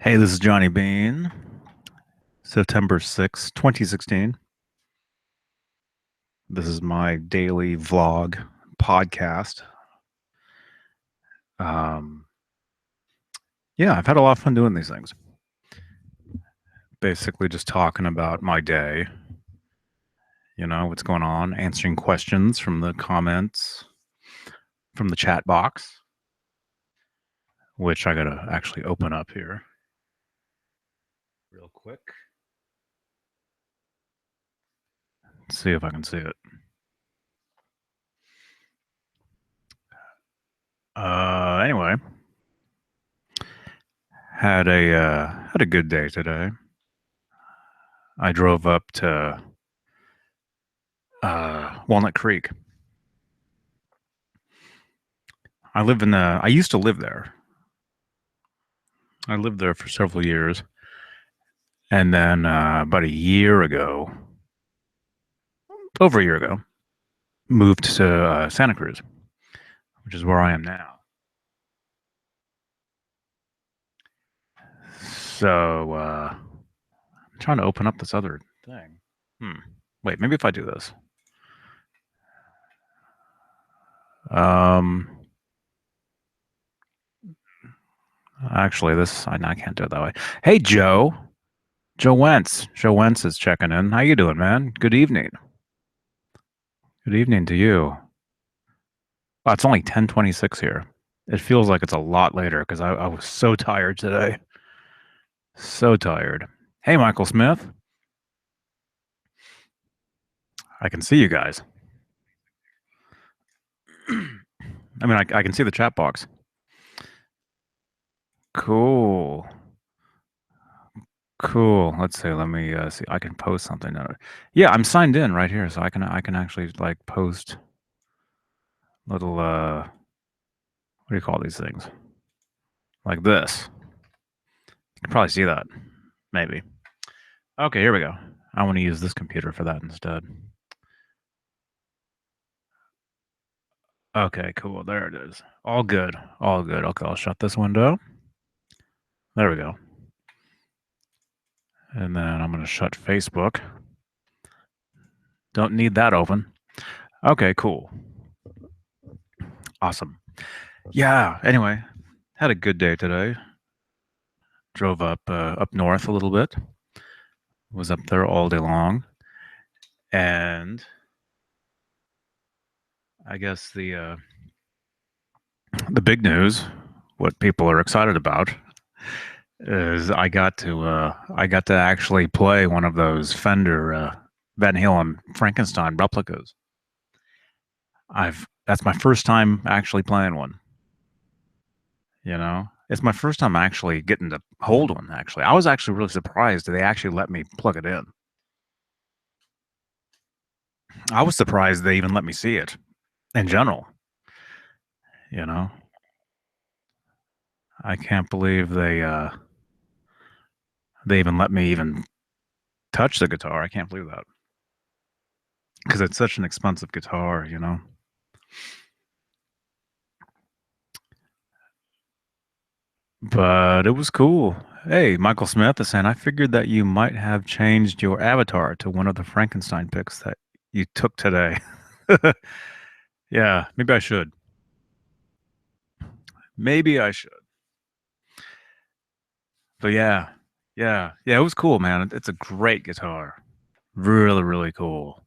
Hey, this is Johnny Bean, September 6th, 2016. This is my daily vlog podcast. Um, yeah, I've had a lot of fun doing these things. Basically, just talking about my day, what's going on, answering questions from the comments, from the chat box, which I gotta actually open up here real quick. Let's see if I can see it. Anyway, had a good day today. I drove up to Walnut Creek. I used to live there. I lived there for several years. And then about a year ago, over a year ago, moved to Santa Cruz, which is where I am now. So I'm trying to open up this other thing. Wait, maybe if I do this. Um, Actually, I can't do it that way. Hey, Joe. Joe Wentz. Joe Wentz is checking in. How you doing, man? Good evening. Good evening to you. Oh, it's only 10:26 here. It feels like it's a lot later because I was so tired today. So tired. Hey, Michael Smith. I can see you guys. I mean, I can see the chat box. Cool. Cool. Let's see. Let me see. I can post something. Yeah, I'm signed in right here, so I can actually like post little what do you call these things? Like this. You can probably see that. Maybe. Okay, here we go. I want to use this computer for that instead. Okay, cool. There it is. All good. All good. Okay, I'll shut this window. There we go. And then I'm going to shut Facebook. Don't need that open. Okay, cool. Awesome. Yeah, anyway, had a good day today. Drove up north a little bit. Was up there all day long. And I guess the big news, what people are excited about, is I got to actually play one of those Fender Van Halen Frankenstein replicas. That's my first time actually playing one. It's my first time actually getting to hold one. Actually, I was actually really surprised they actually let me plug it in. I was surprised they even let me see it. In general, you know, I can't believe they even let me even touch the guitar. I can't believe that because it's such an expensive guitar. But it was cool. Hey, Michael Smith is saying, I figured that you might have changed your avatar to one of the Frankenstein pics that you took today. Yeah, maybe I should. Maybe I should. But yeah, it was cool, man. It's a great guitar. Really, really cool.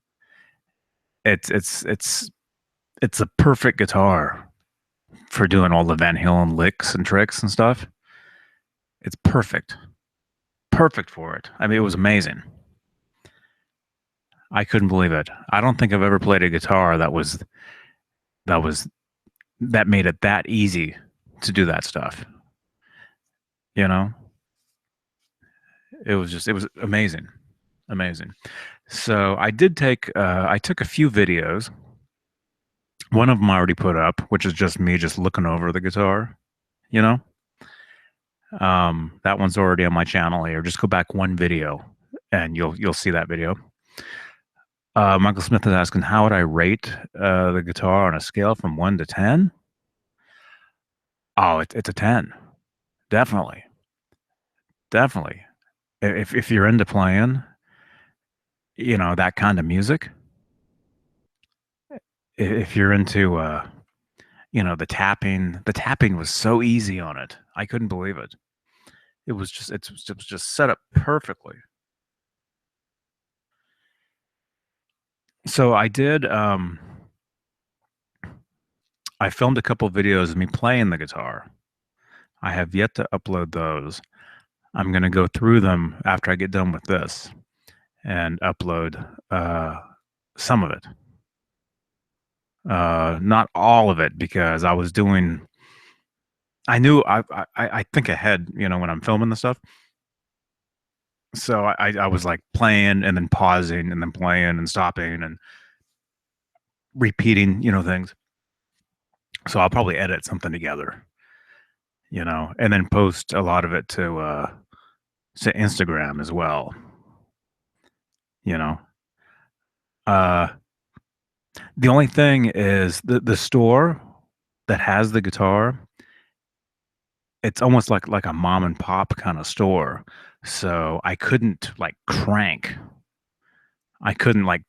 It's a perfect guitar for doing all the Van Halen licks and tricks and stuff. It's perfect. Perfect for it. I mean, it was amazing. I couldn't believe it. I don't think I've ever played a guitar that was that made it that easy to do that stuff. You know? It was amazing. Amazing. So I took a few videos. One of them I already put up, which is just me just looking over the guitar, you know? That one's already on my channel here. Just go back one video and you'll see that video. Michael Smith is asking, how would I rate the guitar on a scale from 1 to 10? Oh, it's a 10. Definitely. definitely. If you're into playing, that kind of music, if you're into, the tapping was so easy on it. I couldn't believe it. It was just set up perfectly. So I filmed a couple videos of me playing the guitar. I have yet to upload those. I'm gonna go through them after I get done with this and upload, some of it. Not all of it because I knew I think ahead, when I'm filming the stuff. So I was, like, playing and then pausing and then playing and stopping and repeating, things. So I'll probably edit something together, and then post a lot of it to Instagram as well, you know? Uh, the only thing is the store that has the guitar, it's almost like a mom and pop kinda store, so I couldn't, like,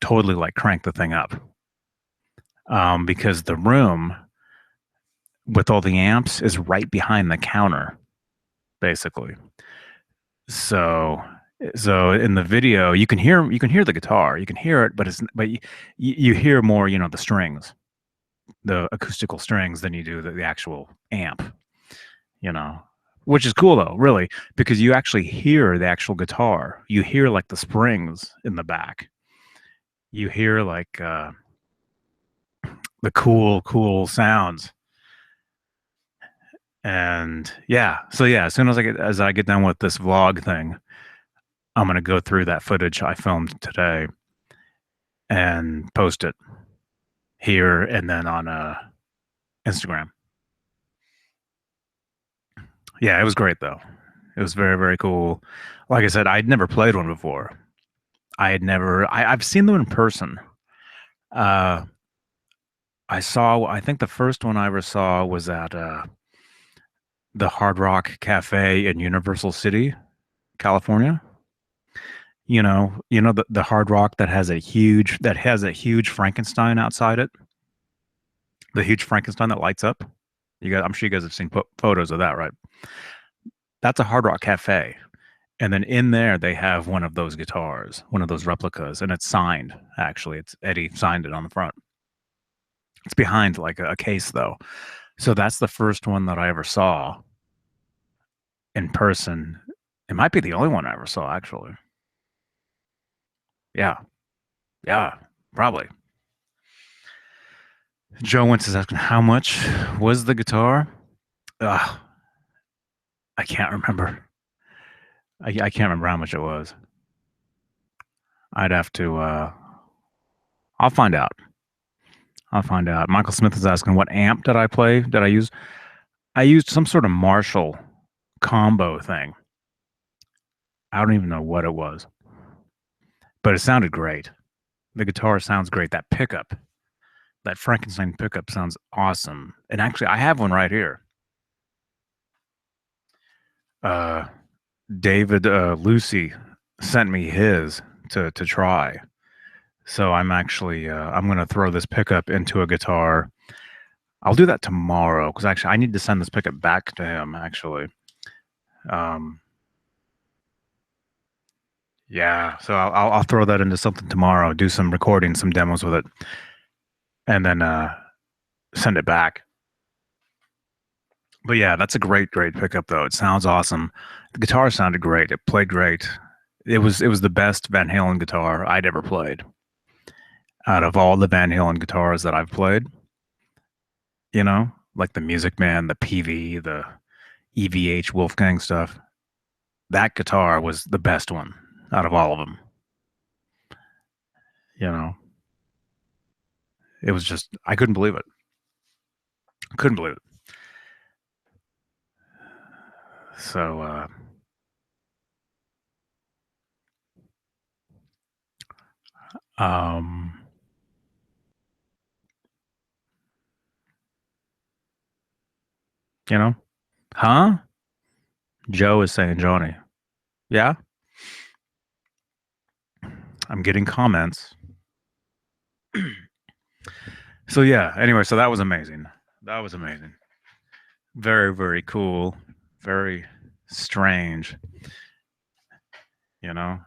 totally, like, crank the thing up, because the room with all the amps is right behind the counter, basically. So so in the video, you can hear the guitar, you can hear it, but you hear more, the strings, the acoustical strings than you do the actual amp, you know? Which is cool though, really, because you actually hear the actual guitar. You hear, like, the springs in the back. You hear, like, the cool sounds, and yeah. So, yeah, as soon as I get done with this vlog thing, I'm gonna go through that footage I filmed today and post it here and then on, Instagram. Yeah, it was great though. It was very, very cool. Like I said, I'd never played one before. I've seen them in person. Uh, I think the first one I ever saw was at, the Hard Rock Cafe in Universal City, California. The Hard Rock that has a huge Frankenstein outside it? The huge Frankenstein that lights up? I'm sure you guys have seen photos of that, right? That's a Hard Rock Cafe, and then in there, they have one of those guitars, one of those replicas, and it's signed, actually. It's Eddie signed it on the front. It's behind, like, a case, though. So that's the first one that I ever saw in person. It might be the only one I ever saw, actually. Yeah. Yeah, probably. Joe Wentz is asking, "How much was the guitar?" Ugh, I can't remember. I can't remember how much it was. I'd have to, I'll find out. I'll find out. Michael Smith is asking, "What amp did I use?" I used some sort of Marshall combo thing. I don't even know what it was, but it sounded great. The guitar sounds great. That Frankenstein pickup sounds awesome. And actually, I have one right here. Uh, David Lucy sent me his to try. So I'm gonna throw this pickup into a guitar. I'll do that tomorrow because actually I need to send this pickup back to him. Actually, um, yeah. So I'll throw that into something tomorrow. Do some recording, some demos with it, and then send it back. But yeah, that's a great pickup though. It sounds awesome. The guitar sounded great. It played great. It was the best Van Halen guitar I'd ever played. Out of all the Van Halen guitars that I've played, like the Music Man, the PV, the EVH Wolfgang stuff, that guitar was the best one out of all of them. You know, it was just I couldn't believe it. Couldn't believe it. So, um, you know, huh? Joe is saying Johnny. Yeah? I'm getting comments. So yeah, anyway, so that was amazing. That was amazing. Very, very cool. Very strange, you know?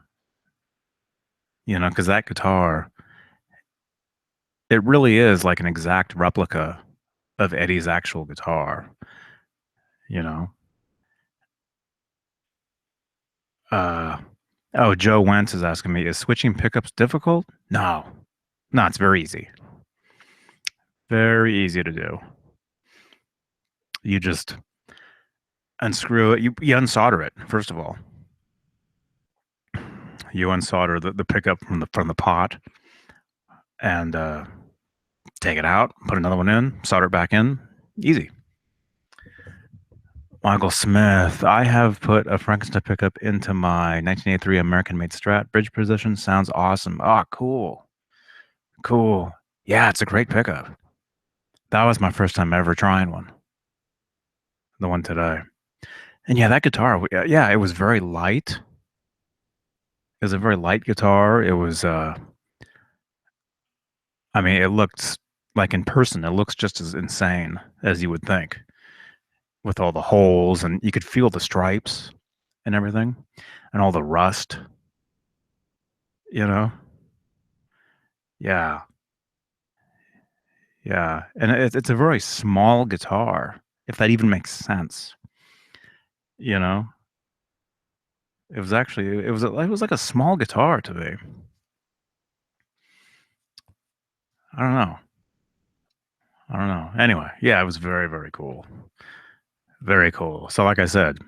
Because that guitar, it really is like an exact replica of Eddie's actual guitar, you know? Uh, oh, Joe Wentz is asking me, is switching pickups difficult? No. No, it's very easy. Very easy to do. You just unscrew it. You unsolder it, first of all. You unsolder the pickup from the pot and take it out, put another one in, solder it back in. Easy. Michael Smith. I have put a Frankenstein pickup into my 1983 American made Strat bridge position. Sounds awesome. Ah, cool. Cool. Yeah, it's a great pickup. That was my first time ever trying one. The one today. And yeah, that guitar, yeah, it was very light. It was a very light guitar. It was, I mean, it looked like in person, it looks just as insane as you would think with all the holes, and you could feel the stripes and everything and all the rust, you know? Yeah. Yeah. And it's a very small guitar, if that even makes sense, you know? It was actually it was like a small guitar to me. I don't know. I don't know. Anyway, yeah, it was very, very cool. Very cool. So like I said,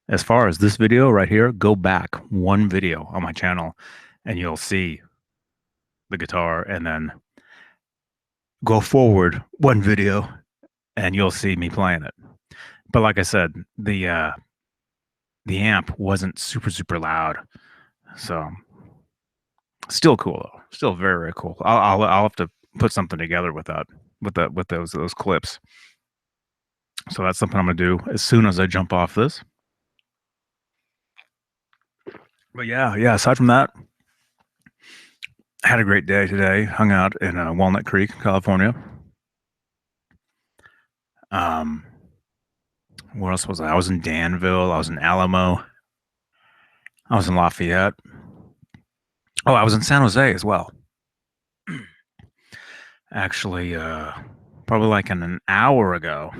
as far as this video right here, go back one video on my channel and you'll see the guitar, and then go forward one video and you'll see me playing it. But like I said, the amp wasn't super, super loud. So still cool though. Still very, very cool. I'll have to put something together with that, with those clips. So that's something I'm gonna do as soon as I jump off this. But yeah, yeah. Aside from that, I had a great day today. Hung out in Walnut Creek, California. Um, where else was I? I was in Danville. I was in Alamo. I was in Lafayette. Oh, I was in San Jose as well. Actually, probably like in an hour ago.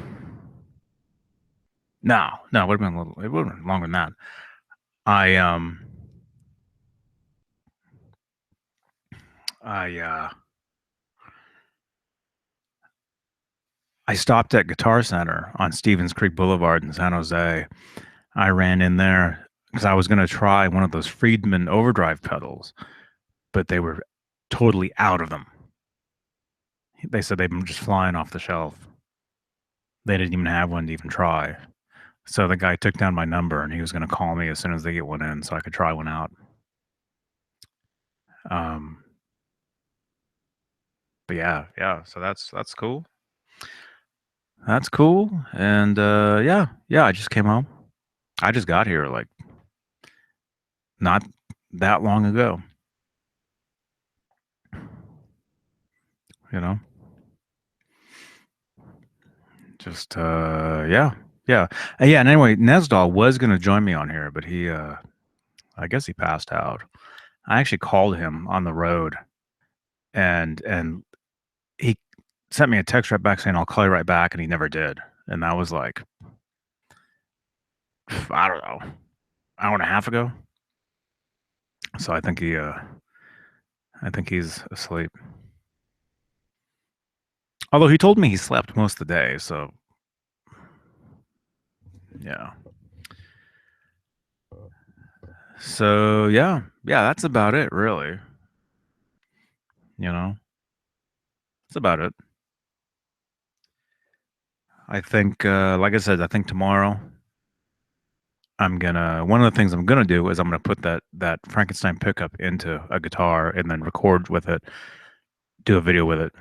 No, no, it would have been a little. It would have been longer than that. I I I stopped at Guitar Center on Stevens Creek Boulevard in San Jose. I ran in there because I was going to try one of those Friedman overdrive pedals, but they were totally out of them. They said they've been just flying off the shelf. They didn't even have one to even try. So the guy took down my number and he was going to call me as soon as they get one in so I could try one out. Um, but yeah, yeah. So that's cool. That's cool. And yeah, yeah. I just came home. I just got here like not that long ago. You know, just yeah, yeah, yeah. And anyway, Nesdal was going to join me on here, but he I guess he passed out. I actually called him on the road, and he sent me a text right back saying I'll call you right back, and he never did. And that was like I don't know, hour and a half ago. So I think he's asleep. Although he told me he slept most of the day, so yeah. So yeah, yeah, that's about it, really. You know, that's about it. I think, like I said, I think tomorrow I'm gonna. One of the things I'm gonna do is I'm gonna put that Frankenstein pickup into a guitar and then record with it, do a video with it,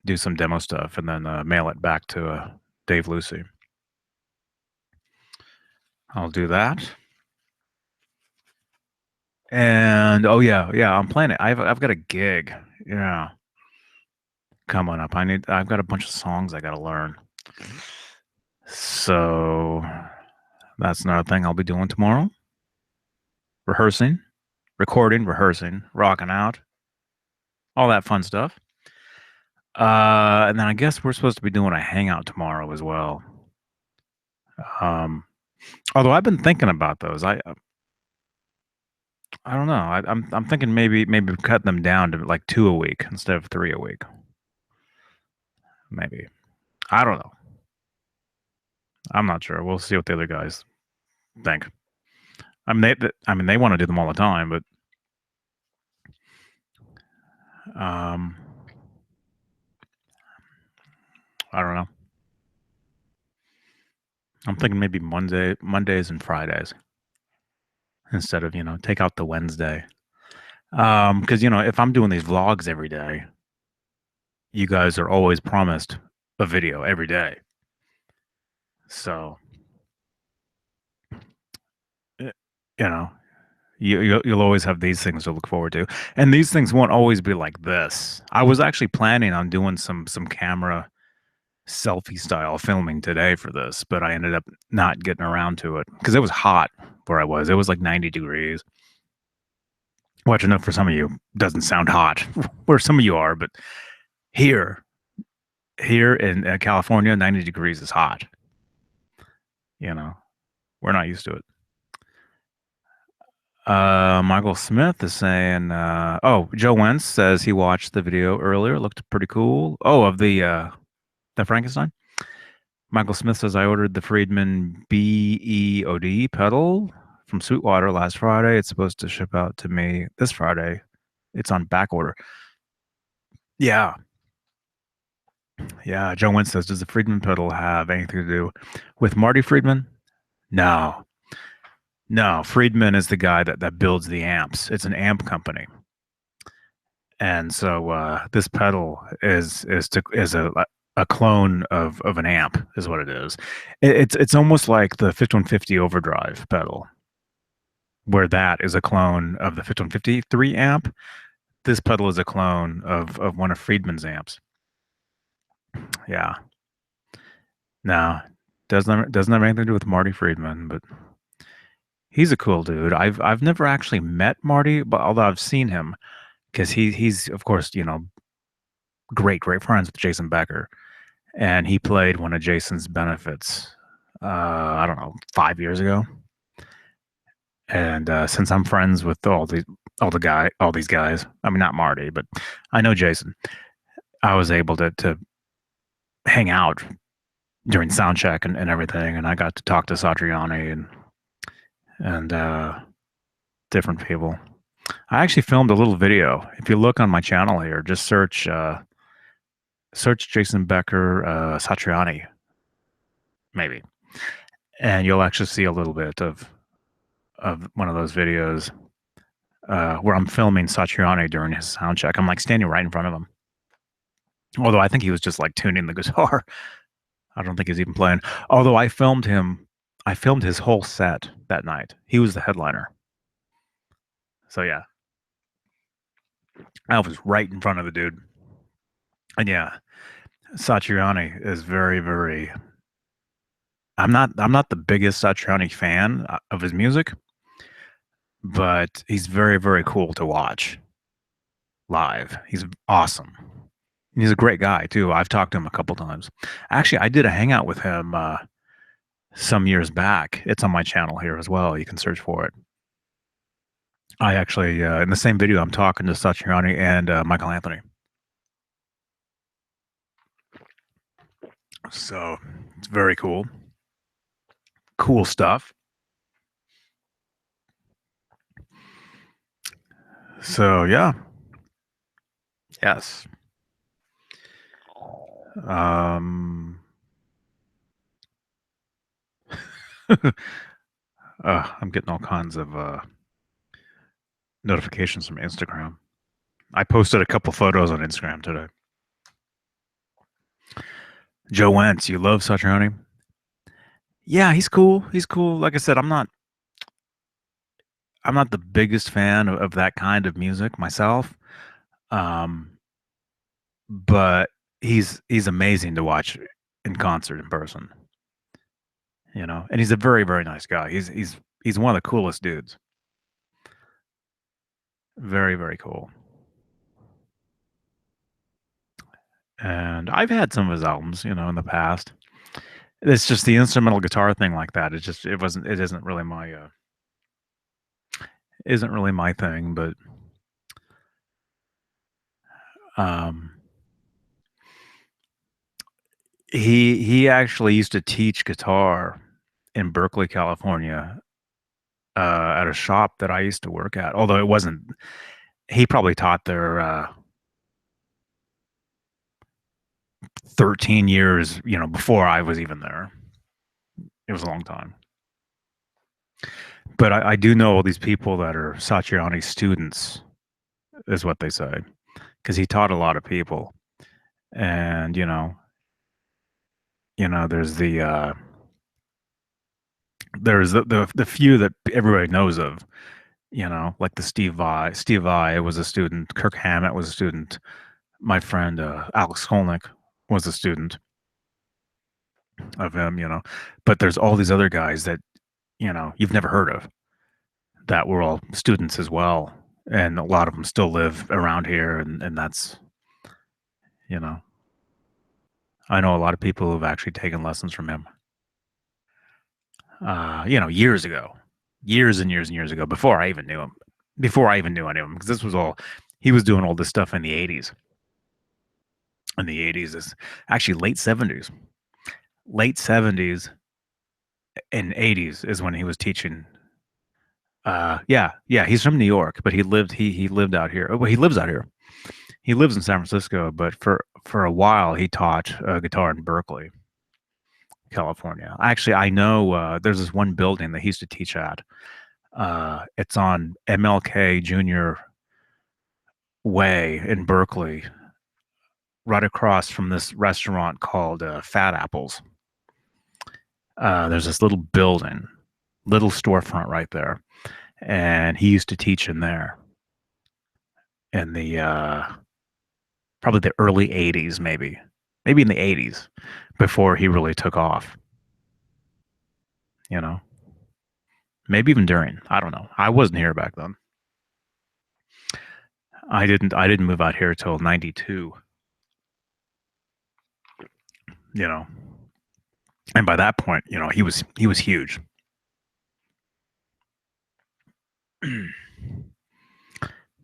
do some demo stuff, and then mail it back to Dave Lucy. I'll do that. And oh yeah, I'm playing it. I've got a gig. Yeah, coming up. I've got a bunch of songs I gotta learn. So that's another thing I'll be doing tomorrow. Rehearsing, recording, rehearsing, rocking out, all that fun stuff. And then I guess we're supposed to be doing a hangout tomorrow as well. Um, although I've been thinking about those. I don't know. I'm thinking maybe cut them down to like 2 a week instead of 3 a week. Maybe. I don't know. I'm not sure. We'll see what the other guys think. I mean they want to do them all the time, but um, I don't know. I'm thinking maybe Mondays and Fridays instead of take out the Wednesday. Because if I'm doing these vlogs every day, you guys are always promised a video every day. So eh, you know you'll always have these things to look forward to, and these things won't always be like this. I was actually planning on doing some camera selfie style filming today for this, but I ended up not getting around to it because it was hot where I was. It was like 90 degrees. Which I know for some of you doesn't sound hot where some of you are, but here, here in California, 90 degrees is hot. You know, we're not used to it. Michael Smith is saying, oh, Joe Wentz says he watched the video earlier. Looked pretty cool. Oh, of the Frankenstein. Michael Smith says I ordered the Friedman BEOD pedal from Sweetwater last Friday. It's supposed to ship out to me this Friday. It's on back order. Yeah. Yeah. Joe Wentz says, does the Friedman pedal have anything to do with Marty Friedman? No. No. Friedman is the guy that builds the amps. It's an amp company. And so this pedal is a clone of an amp is what it is. It's almost like the 5150 overdrive pedal, where that is a clone of the 5153 amp. This pedal is a clone of one of Friedman's amps. Yeah. No, doesn't have anything to do with Marty Friedman, but he's a cool dude. I've never actually met Marty, but although I've seen him because he's of course great friends with Jason Becker, and he played one of Jason's benefits. I don't know, 5 years ago. And since I'm friends with all these guys, I mean not Marty, but I know Jason. I was able to hang out during sound check and everything, and I got to talk to Satriani and different people. I actually filmed a little video. If you look on my channel here, just search Jason Becker Satriani, maybe, and you'll actually see a little bit of one of those videos where I'm filming Satriani during his sound check. I'm like standing right in front of him. Although I think he was just like tuning the guitar. I don't think he's even playing. Although I filmed his whole set that night. He was the headliner. So yeah, I was right in front of the dude. And yeah, Satriani is very. I'm not the biggest Satriani fan of his music, but he's very cool to watch live. He's awesome. He's a great guy too. I've talked to him a couple times. Actually, I did a hangout with him some years back. It's on my channel here as well. You can search for it. I actually, in the same video, I'm talking to Satriani and Michael Anthony. So it's very cool. Cool stuff. So yeah. Yes. Um, I'm getting all kinds of notifications from Instagram. I posted a couple photos on Instagram today. Joe Wentz, you love Satriani? Yeah, he's cool. He's cool. Like I said, I'm not the biggest fan of that kind of music myself. Um, but he's amazing to watch in concert in person, you know. And he's a very, very nice guy. He's one of the coolest dudes. Very, very cool. And I've had some of his albums, you know, in the past. It's just the instrumental guitar thing like that. It isn't really my thing, but um he actually used to teach guitar in Berkeley, California, at a shop that I used to work at. Although it wasn't, he probably taught there 13 years, you know, before I was even there. It was a long time. But I do know all these people that are Satriani students, is what they say, because he taught a lot of people. And there's the few that everybody knows of. Like the Steve Vai. Steve Vai was a student. Kirk Hammett was a student. My friend Alex Skolnick was a student of him. But there's all these other guys that you've never heard of that were all students as well, and a lot of them still live around here, and that's you know I know a lot of people who've actually taken lessons from him. Years ago, years and years and years ago, before I even knew him, before I even knew any of him, because this was all he was doing all this stuff in the '80s. In the '80s is actually late '70s and '80s is when he was teaching. Yeah, he's from New York, but he lived out here. Well, he lives out here. He lives in San Francisco, but for a while he taught guitar in Berkeley, California. Actually, I know there's this one building that he used to teach at. It's on MLK Junior Way in Berkeley, right across from this restaurant called Fat Apples. There's this little building, little storefront right there, and he used to teach in there in the probably the early '80s, maybe in the '80s, before he really took off. You know, maybe even during. I don't know. I wasn't here back then. I didn't move out here till '92. You know, and by that point, he was huge.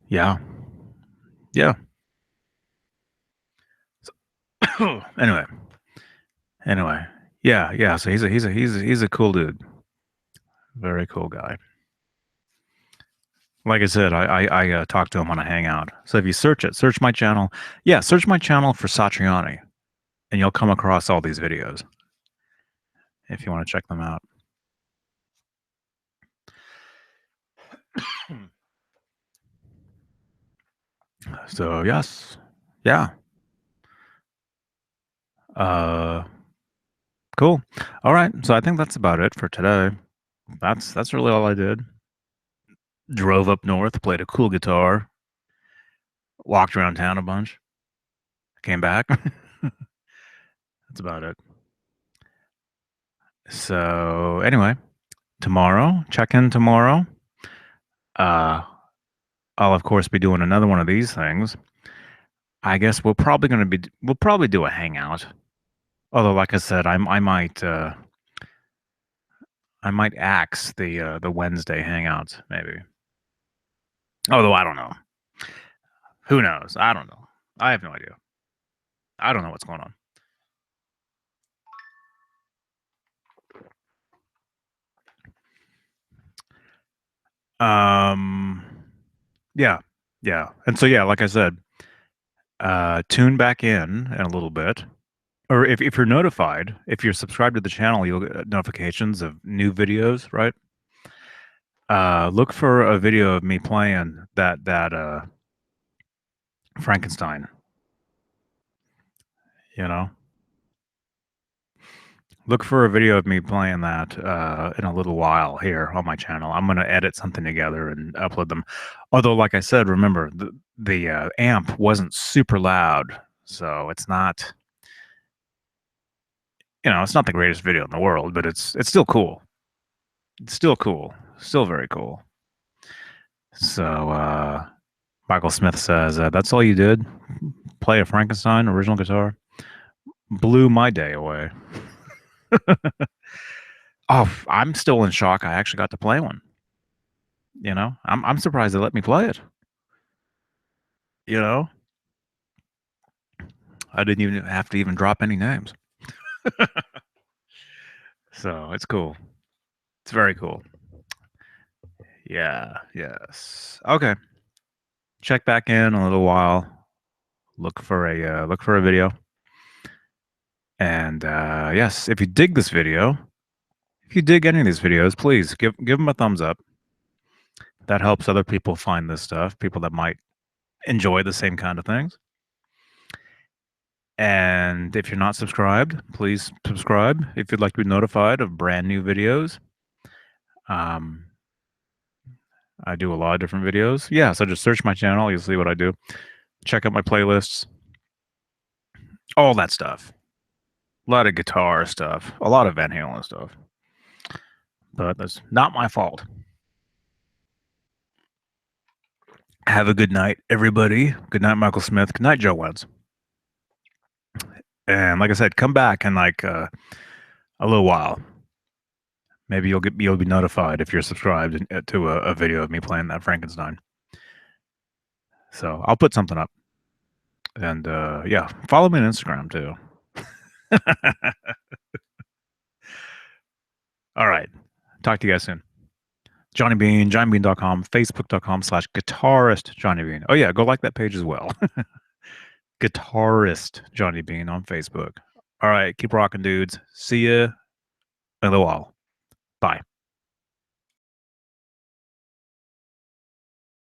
Yeah, yeah. So, anyway, yeah. So he's a cool dude. Very cool guy. Like I said, I talked to him on a hangout. So if you search my channel. Yeah, search my channel for Satriani, and you'll come across all these videos if you want to check them out. So yes, yeah. Uh, cool. All right. So I think that's about it for today. That's really all I did. Drove up north, played a cool guitar, walked around town a bunch, came back. That's about it. So anyway, check in tomorrow. Uh, I'll of course be doing another one of these things. I guess we'll probably do a hangout. Although, like I said, I might axe the Wednesday hangouts maybe. Although I don't know. Who knows? I don't know. I have no idea. I don't know what's going on. Yeah, yeah, and so yeah, like I said, tune back in a little bit, or if you're notified, if you're subscribed to the channel, you'll get notifications of new videos, right? Look for a video of me playing that Frankenstein. You know, Look for a video of me playing that in a little while here on my channel. I'm gonna edit something together and upload them. Although, like I said, remember the amp wasn't super loud, so it's not, it's not the greatest video in the world, but it's still cool. It's still cool. Still very cool. So Michael Smith says, "That's all you did? Play a Frankenstein original guitar? Blew my day away." Oh, I'm still in shock. I actually got to play one. I'm surprised they let me play it. I didn't even have to even drop any names. So it's cool. It's very cool. Yeah. Yes. Okay. Check back in a little while. Look for a video. And yes, if you dig this video, if you dig any of these videos, please give them a thumbs up. That helps other people find this stuff. People that might enjoy the same kind of things. And if you're not subscribed, please subscribe if you'd like to be notified of brand new videos. I do a lot of different videos. Yeah, so just search my channel. You'll see what I do. Check out my playlists. All that stuff. A lot of guitar stuff. A lot of Van Halen stuff. But that's not my fault. Have a good night, everybody. Good night, Michael Smith. Good night, Joe Wentz. And like I said, come back in like a little while. Maybe you'll be notified if you're subscribed to a video of me playing that Frankenstein. So I'll put something up. And yeah, follow me on Instagram too. All right. Talk to you guys soon. Johnny Bean, johnnybean.com, facebook.com/guitarist Johnny Bean. Oh yeah, go like that page as well. Guitarist Johnny Bean on Facebook. All right, keep rocking, dudes. See ya in a little while.